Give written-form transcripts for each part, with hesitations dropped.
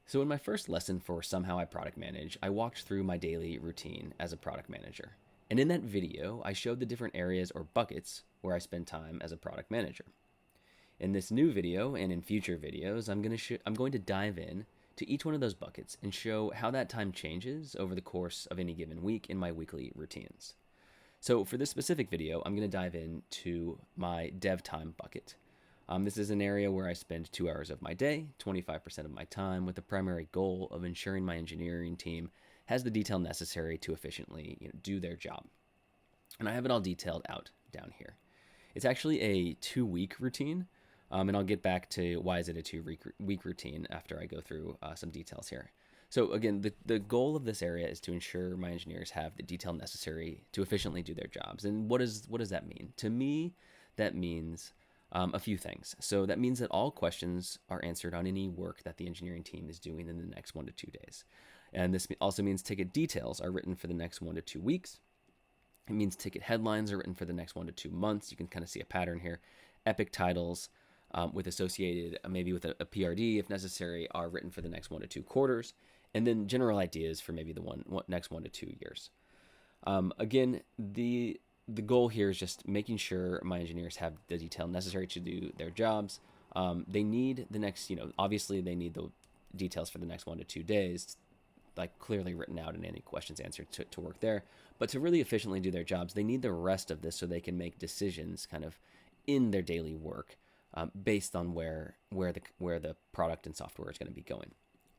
So, in my first lesson for Somehow I Product Manage, I walked through my daily routine as a product manager. And in that video, I showed the different areas or buckets where I spend time as a product manager. In this new video and in future videos, I'm going to dive in to each one of those buckets and show how that time changes over the course of any given week in my weekly routines. So for this specific video, I'm going to dive into my dev time bucket. This is an area where I spend 2 hours of my day, 25% of my time, with the primary goal of ensuring my engineering team has the detail necessary to efficiently do their job. And I have it all detailed out down here. It's actually a 2 week routine, and I'll get back to why is it a 2 week routine after I go through some details here. So again, the goal of this area is to ensure my engineers have the detail necessary to efficiently do their jobs. And what does that mean? To me, that means a few things. So that means that all questions are answered on any work that the engineering team is doing in the next 1 to 2 days. And this also means ticket details are written for the next 1 to 2 weeks. It means ticket headlines are written for the next 1 to 2 months. You can kind of see a pattern here. Epic titles with associated, maybe with a PRD if necessary, are written for the next 1 to 2 quarters. And then general ideas for maybe the next 1 to 2 years. Again, the goal here is just making sure my engineers have the detail necessary to do their jobs. They need the next, obviously they need the details for the next 1 to 2 days, like clearly written out and any questions answered to work there. But to really efficiently do their jobs, they need the rest of this so they can make decisions kind of in their daily work based on where the product and software is going to be going.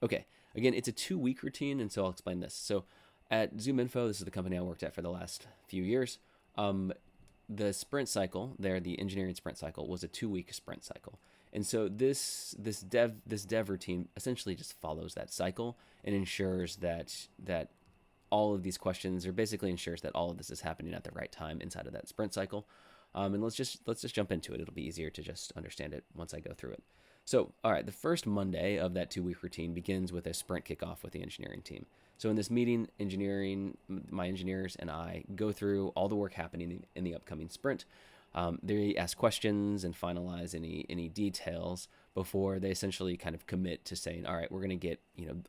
Okay, again, it's a 2 week routine, and so I'll explain this. So at ZoomInfo, this is the company I worked at for the last few years. The sprint cycle there, the engineering sprint cycle, was a 2 week sprint cycle. And so this dev routine essentially just follows that cycle and ensures that all of these questions, or basically ensures that all of this is happening at the right time inside of that sprint cycle. And let's just jump into it. It'll be easier to just understand it once I go through it. So, all right, the first Monday of that 2 week routine begins with a sprint kickoff with the engineering team. So in this meeting, my engineers and I go through all the work happening in the upcoming sprint. They ask questions and finalize any details before they essentially kind of commit to saying, all right, we're going to get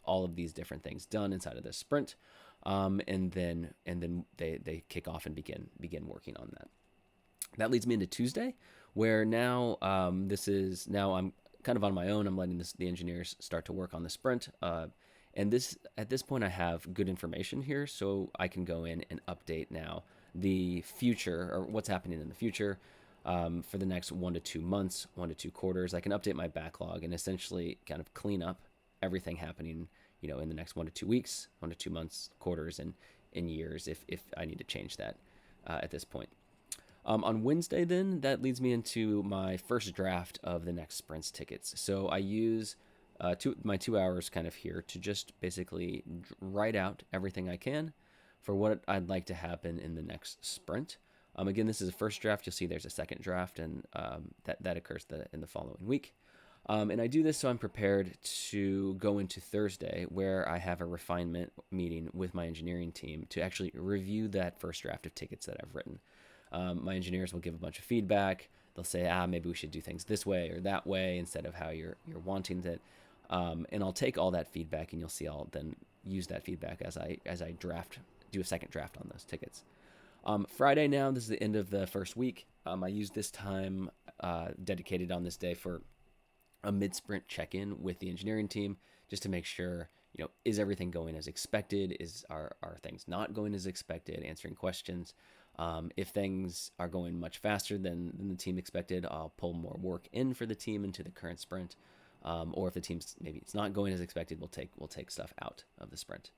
all of these different things done inside of this sprint, and then they kick off and begin working on that. That leads me into Tuesday, where now I'm kind of on my own. I'm letting the engineers start to work on the sprint. And at this point, I have good information here, so I can go in and update now the future, or what's happening in the future for the next 1 to 2 months, 1 to 2 quarters. I can update my backlog and essentially kind of clean up everything happening, in the next 1 to 2 weeks, 1 to 2 months, quarters, and in years if I need to change that at this point. On Wednesday, then, that leads me into my first draft of the next sprint's tickets. So I use my 2 hours kind of here to just basically write out everything I can for what I'd like to happen in the next sprint. Again, this is a first draft. You'll see there's a second draft, and that occurs in the following week. And I do this so I'm prepared to go into Thursday, where I have a refinement meeting with my engineering team to actually review that first draft of tickets that I've written. My engineers will give a bunch of feedback. They'll say, maybe we should do things this way or that way instead of how you're wanting it. And I'll take all that feedback, and you'll see I'll then use that feedback as I do a second draft on those tickets. Friday now, this is the end of the first week. I use this time dedicated on this day for a mid-sprint check-in with the engineering team, just to make sure, is everything going as expected? Are things not going as expected? Answering questions. If things are going much faster than the team expected, I'll pull more work in for the team into the current sprint. Or if the team's maybe it's not going as expected, we'll take stuff out of the sprint.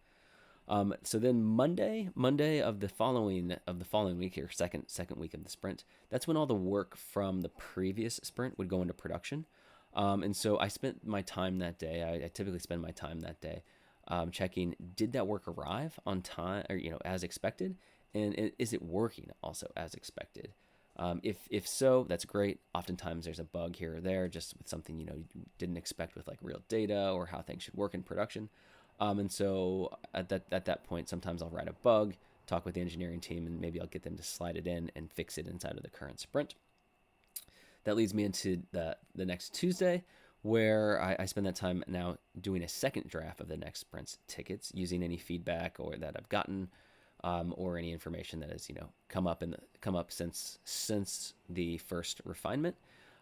So then Monday of the following week here, second week of the sprint, that's when all the work from the previous sprint would go into production. And so I spent my time that day. I typically spend my time that day checking, did that work arrive on time, or as expected, and is it working also as expected? If so, that's great. Oftentimes there's a bug here or there, just with something you didn't expect with like real data or how things should work in production. And so at that point, sometimes I'll write a bug, talk with the engineering team, and maybe I'll get them to slide it in and fix it inside of the current sprint. That leads me into the next Tuesday, where I spend that time now doing a second draft of the next sprint's tickets, using any feedback or that I've gotten, or any information that has come up since the first refinement.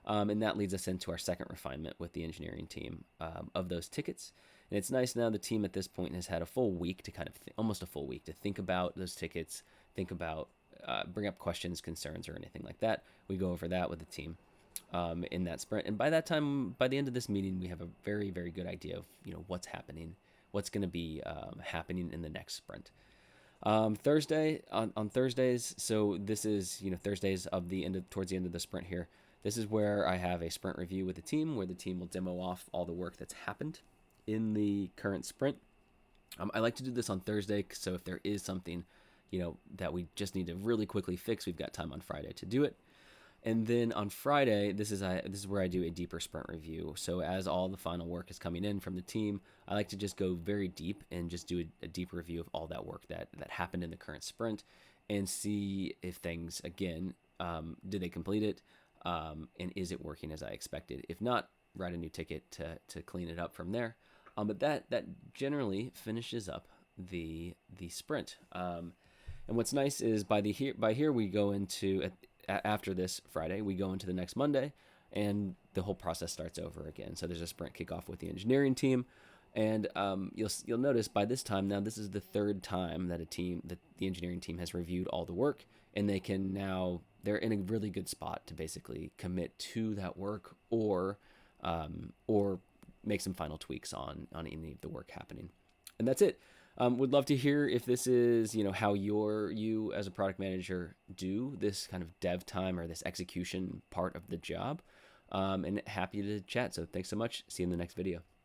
And that leads us into our second refinement with the engineering team of those tickets. And it's nice now the team at this point has had a full week to almost a full week to think about those tickets, think about, bring up questions, concerns, or anything like that. We go over that with the team in that sprint. And by that time, by the end of this meeting, we have a very, very good idea of what's happening, what's going to be happening in the next sprint. Thursday on Thursdays. So this is Thursdays of the end of towards the end of the sprint here. This is where I have a sprint review with the team, where the team will demo off all the work that's happened in the current sprint. I like to do this on Thursday, so if there is something, that we just need to really quickly fix, we've got time on Friday to do it. And then on Friday, this is where I do a deeper sprint review. So as all the final work is coming in from the team, I like to just go very deep and just do a deep review of all that work that happened in the current sprint, and see if things, again, did they complete it, and is it working as I expected? If not, write a new ticket to clean it up from there. But that generally finishes up the sprint. And what's nice is by here we go into after this Friday, we go into the next Monday, and the whole process starts over again. So there's a sprint kickoff with the engineering team, and you'll notice by this time now, this is the third time that the engineering team has reviewed all the work, and they're in a really good spot to basically commit to that work, or make some final tweaks on any of the work happening. And that's it. Would love to hear if this is, how you as a product manager do this kind of dev time or this execution part of the job. And happy to chat. So thanks so much. See you in the next video.